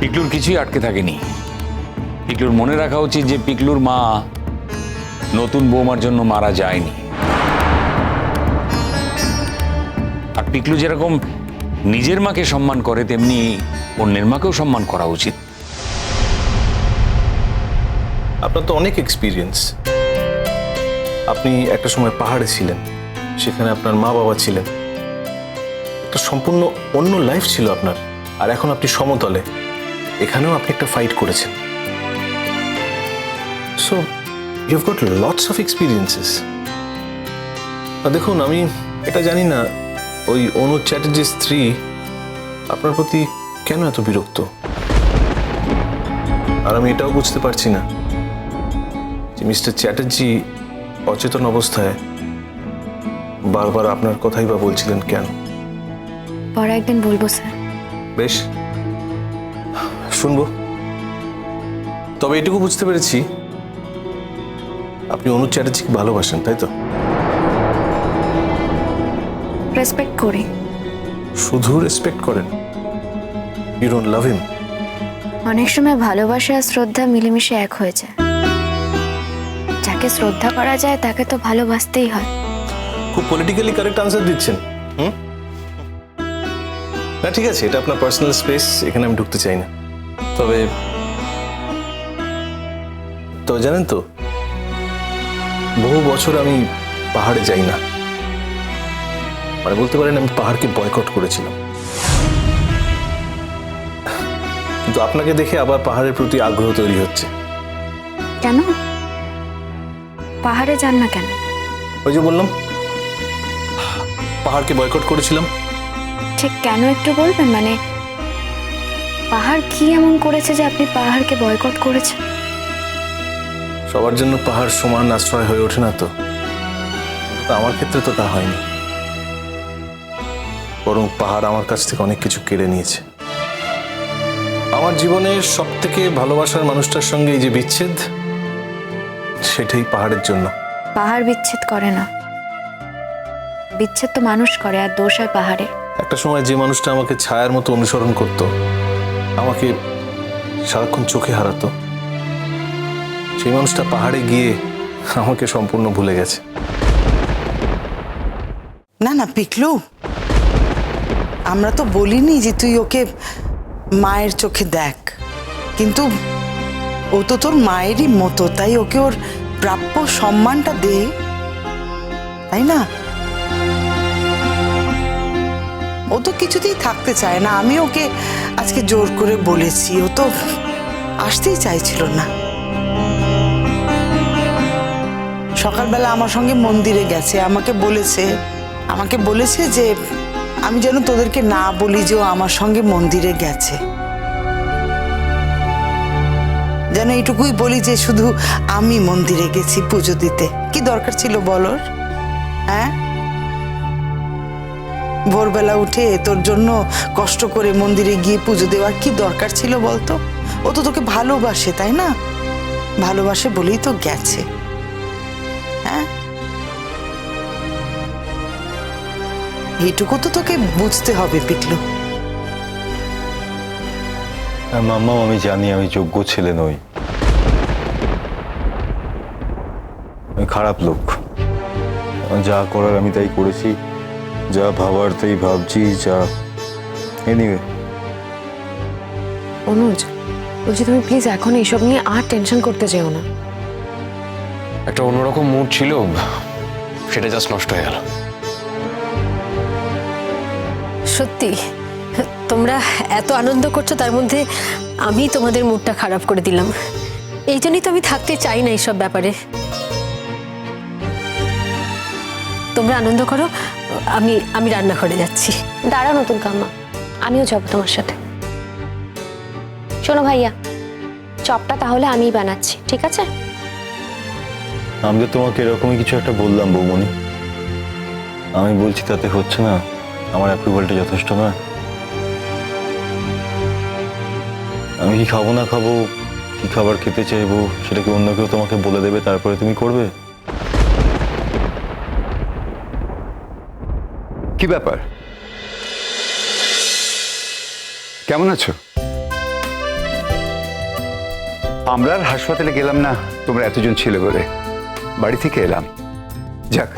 পিকলুর কিছুই আটকে থাকেনি। পিকলুর মনে রাখা উচিত যে পিকলুর মা নতুন বৌমার জন্য মারা যায়নি। আর পিকলু যেরকম নিজের মাকে সম্মান করে তেমনি অন্যের মাকেও সম্মান করা উচিত। আপনার তো অনেক এক্সপিরিয়েন্স। আপনি একটা সময় পাহাড়ে ছিলেন, সেখানে আপনার মা বাবা ছিলেন, একটা সম্পূর্ণ অন্য লাইফ ছিল আপনার। আর এখন আপনি সমতলে, এখানেও আপনি একটা ফাইট করেছেন। So you have got lots of experiences. দেখুন, আমি এটা জানি না ওই অনুজ চ্যাটার্জির স্ত্রী আপনার প্রতি কেন এত বিরক্ত, আর আমি এটাও বুঝতে পারছি না যে মিস্টার চ্যাটার্জি অচেতন অবস্থায় বারবার আপনার কথাই বা বলছিলেন কেন। পরে একদিন বলবো স্যার। বেশ, শুনবো। তবে এটুকু বুঝতে পেরেছি আপনি অনুজ চ্যাটার্জিকে ভালোবাসেন, তাই তো? রেসপেক্ট করি। শুধু রেসপেক্ট করেন? ইউ ডোন্ট লাভ হিম? অনেক সময় ভালোবাসা আর শ্রদ্ধা মিলেমিশে এক হয়ে যায়। যাকে শ্রদ্ধা করা যায় তাকে তো ভালোবাসতেই হয়। খুব পলিটিক্যালি কারেক্ট আনসার দিচ্ছেন। না ঠিক আছে, এটা আপনার পার্সোনাল স্পেস, এখানে আমি ঢুকতে চাই না। তবে তবে জানেন তো, বহু বছর আমি পাহাড়ে যাই না। মানে বলতে পারেন আমি পাহাড়কে বয়কট করেছিলাম। কিন্তু আপনাকে দেখে আবার পাহাড়ের প্রতি আগ্রহ তৈরি হচ্ছে। কেন পাহাড়ে যান না কেন? ওই যে বললাম, পাহাড়কে বয়কট করেছিলাম। ঠিক কেন একটু বলবেন? মানে পাহাড় কি এমন করেছে যে আপনি পাহাড়কে বয়কট করেছেন? সবার জন্য পাহাড় সমান আশ্রয় হয়ে ওঠে না তো। আমার ক্ষেত্রে তো তা হয়নি, বরং পাহাড় আমার কাছ থেকে অনেক কিছু কেড়ে নিয়েছে। আমার জীবনের সব থেকে ভালোবাসার মানুষটার সঙ্গে এই যে বিচ্ছেদ, সেটাই পাহাড়ের জন্য। পাহাড় বিচ্ছেদ করে না, বিচ্ছেদ তো মানুষ করে, আর দোষ হয় পাহাড়ে। একটা সময় যে মানুষটা আমাকে ছায়ার মতো অনুসরণ করত, আমাকে সারাক্ষণ চোখে হারাতো, সেই মানুষটা পাহাড়ে গিয়ে আমাকে সম্পূর্ণ ভুলে গেছে। না না পিকলু, আমরা তো বলিনি যে তুই ওকে মায়ের চোখে দেখ, কিন্তু ও তো তোর মায়েরই মতো, তাই ওকে ওর প্রাপ্য সম্মানটা দে, তাই না? ও তো কিছুতেই থাকতে চায় না। আমি ওকে আজকে জোর করে বলেছি, ও তো আসতেই চাইছিল না। সকালবেলা আমার সঙ্গে মন্দিরে গেছে, আমাকে বলেছে যে আমি যেন তোদেরকে না বলি যে ও আমার সঙ্গে মন্দিরে গেছে, যেন এইটুকুই বলি যে শুধু আমি মন্দিরে গেছি পুজো দিতে। কি দরকার ছিল বল? হ্যাঁ, ভোরবেলা উঠে তোর জন্য কষ্ট করে মন্দিরে গিয়ে পুজো দেওয়ার কি দরকার ছিল বলতো? ও তো তোকে ভালোবাসে, তাই না? ভালোবাসে বলেই তো গেছে। হ্যাঁ, এইটুকু তো তোকে বুঝতে হবে পিকলু। মাম্মা, আমি জানি আমি যোগ্য ছেলে নই, আমি খারাপ লোক। যা করার আমি তাই করেছি, যা ভাবার তাই ভাবছি, যা এনিওয়ে। অনুজ বলছি, তুমি প্লিজ এখন এইসব নিয়ে আর টেনশন করতে যেও না। একটা অন্যরকম মুড ছিল, সেটা জাস্ট নষ্ট হয়ে গেল। সত্যি তোমরা এত আনন্দ করছো, তার মধ্যে আমি তোমাদের মুডটা খারাপ করে দিলাম। এই জন্যই তো আমি থাকতে চাই না এইসব ব্যাপারে। তোমরা আনন্দ করো, আমি রান্নাঘরে যাচ্ছি। দাঁড়াও নতুন কাম্মা, আমিও যাবো তোমার সাথে। শোনো ভাইয়া, চপটা তাহলে আমিই বানাচ্ছি, ঠিক আছে? আমি তো তোমাকে এরকমই কিছু একটা বললাম বৌমনি, আমি বলছি তাতে হচ্ছে না, আমার অ্যাপ্রুভালটা যথেষ্ট নয়। আমি কি খাবো না খাবো, কি খাবার খেতে চাইবো, সেটা কি অন্য কেউ তোমাকে বলে দেবে, তারপরে তুমি করবে? কি ব্যাপার, কেমন আছো? আমরা আর হাসপাতালে গেলাম না, তোমরা এতজন ছিলে বলে বাড়ি থেকে এলাম। যাক,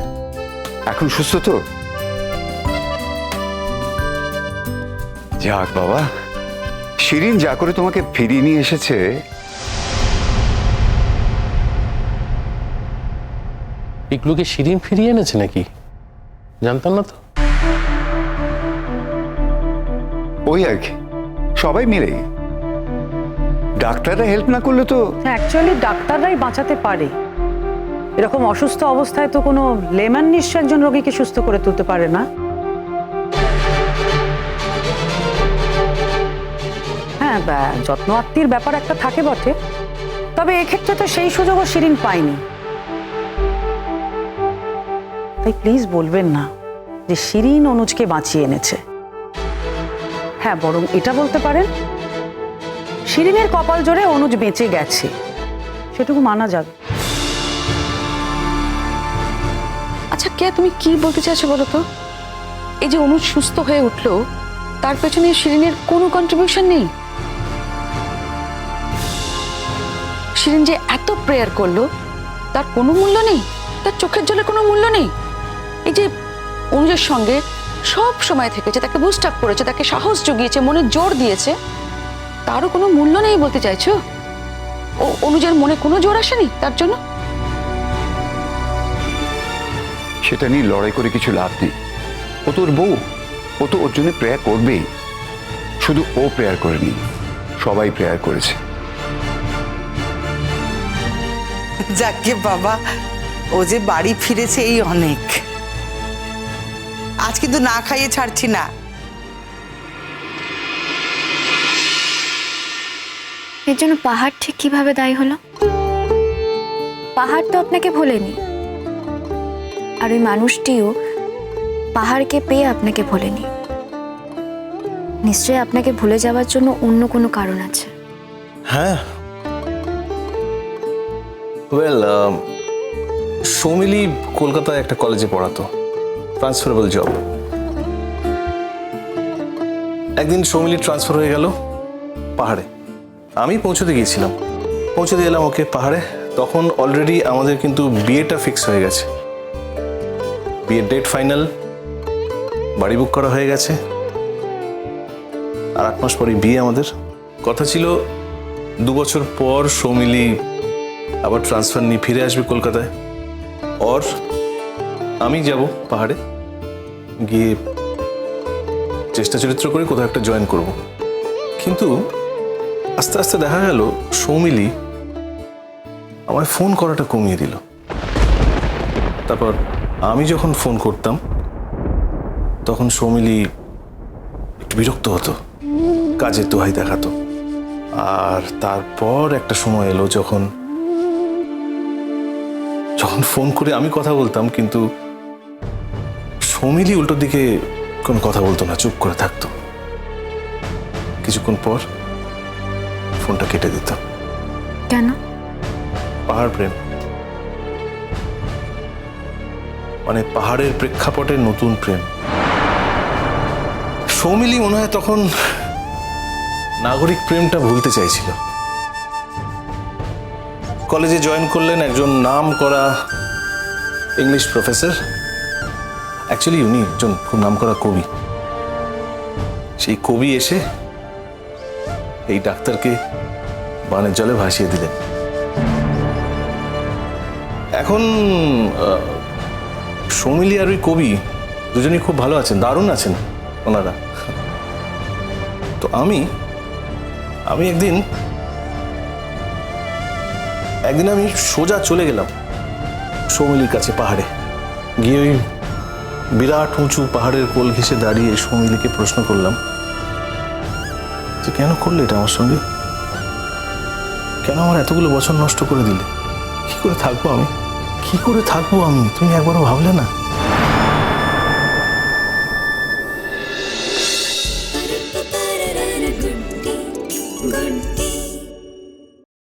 এখন সুস্থ তো? যাক বাবা, শিরিন যা করে তোমাকে ফিরিয়ে নিয়ে এসেছে। পিকলুকে শিরিন ফিরিয়ে এনেছে নাকি? জানতাম না তো। ওই আর কি, সবাই মিলে। ডাক্তাররা হেল্প না করলে তো। অ্যাকচুয়ালি ডাক্তাররাই বাঁচাতে পারে। এরকম অসুস্থ অবস্থায় তো কোনো লেমন নিশ্চয় একজন রোগীকে সুস্থ করে তুলতে পারে না। হ্যাঁ, যত্ন আত্মীর ব্যাপার একটা থাকে বটে, তবে এক্ষেত্রে তো সেই সুযোগও শিরিন পায়নি। তাই প্লিজ বলবেন না যে শিরিন অনুজকে বাঁচিয়ে এনেছে। হ্যাঁ, বরং এটা বলতে পারেন শিরিনের কপাল জোরে অনুজ বেঁচে গেছে, সেটুকু মানা যাবে। আচ্ছা কে, তুমি কি বলতে চাইছো বলো তো? এই যে অনুজ সুস্থ হয়ে উঠলো, তার পেছনে শিরিনের কোনো কন্ট্রিবিউশন নেই? শিরিন যে এত প্রেয়ার করলো, তার কোনো মূল্য নেই? তার চোখের জলে কোনো মূল্য নেই? এই যে অনুজের সঙ্গে সব সময় থেকেছে, তাকে বুস্ট আপ করেছে, তাকে সাহস জুগিয়েছে, মনে জোর দিয়েছে, তারও কোনো মূল্য নেই বলতে চাইছো? ও অনুজের মনে কোনো জোর আসেনি তার জন্য? সেটা নিয়ে লড়াই করে কিছু লাভ নেই। ও তোর বউ, ও তো ওর জন্য প্রেয়ার করবেই। শুধু ও প্রেয়ার করেনি, সবাই প্রেয়ার করেছে। যাকে বাবা, ও যে বাড়ি ফিরেছে এই অনেক। আজ কিন্তু না খাইয়ে ছাড়ছি না। এর জন্য পাহাড় ঠিক কিভাবে দায়ী হলো? পাহাড় তো আপনাকে ভোলেনি, আর ওই মানুষটিও পাহাড়কে পেয়ে আপনাকে ভোলেনি। নিশ্চয়ই আপনাকে ভুলে যাওয়ার জন্য অন্য কোনো কারণ আছে। হ্যাঁ, ওয়েল, সৌমিলি কলকাতায় একটা কলেজে পড়াতো, ট্রান্সফারেবল জব। একদিন সৌমিলি ট্রান্সফার হয়ে গেল পাহাড়ে। আমি পৌঁছতে গিয়েছিলাম, পৌঁছে দিয়ে এলাম ওকে পাহাড়ে। তখন অলরেডি আমাদের কিন্তু বিয়েটা ফিক্স হয়ে গেছে, বিয়ের ডেট ফাইনাল, বাড়ি বুক করা হয়ে গেছে, আর 8 মাস পরে বিয়ে আমাদের। কথা ছিল 2 বছর পর সৌমিলি আবার ট্রান্সফার নিয়ে ফিরে আসবে কলকাতায়, আর আমি যাব পাহাড়ে গিয়ে চেষ্টা চরিত্র করে কোথাও একটা জয়েন করব। কিন্তু আস্তে আস্তে দেখা গেল সৌমিলি আমায় ফোন করাটা কমিয়ে দিল। তারপর আমি যখন ফোন করতাম তখন সৌমিলি একটু বিরক্ত হতো, কাজের দোহাই দেখাতো। আর তারপর একটা সময় এলো যখন ফোন করে আমি কথা বলতাম, কিন্তু সৌমিলি উল্টো দিকে কোনো কথা বলতো না, চুপ করে থাকতো। কিছুক্ষণ পর ফোনটা কেটে দিত। কেন? পাহাড় প্রেম, মানে পাহাড়ের প্রেক্ষাপটে নতুন প্রেম। সৌমিলি মনে হয় তখন নাগরিক প্রেমটা ভুলতে চাইছিল। কলেজে জয়েন করলেন একজন নাম করা ইংলিশ প্রফেসর। অ্যাকচুয়ালি উনি একজন খুব নাম করা কবি। সেই কবি এসে এই ডাক্তারকে বানের জলে ভাসিয়ে দিলেন। এখন সৌমিলি আর ওই কবি দুজনেই খুব ভালো আছেন, দারুণ আছেন ওনারা। তো আমি একদিন আমি সোজা চলে গেলাম সৌমিলির কাছে পাহাড়ে গিয়ে। ওই বিরাট উঁচু পাহাড়ের কোল ঘেঁষে দাঁড়িয়ে সৌমিলিকে প্রশ্ন করলাম যে কেন করলে এটা আমার সঙ্গে? কেন আমার এতগুলো বছর নষ্ট করে দিলে? কি করে থাকবো আমি? তুমি একবারও ভাবলে না?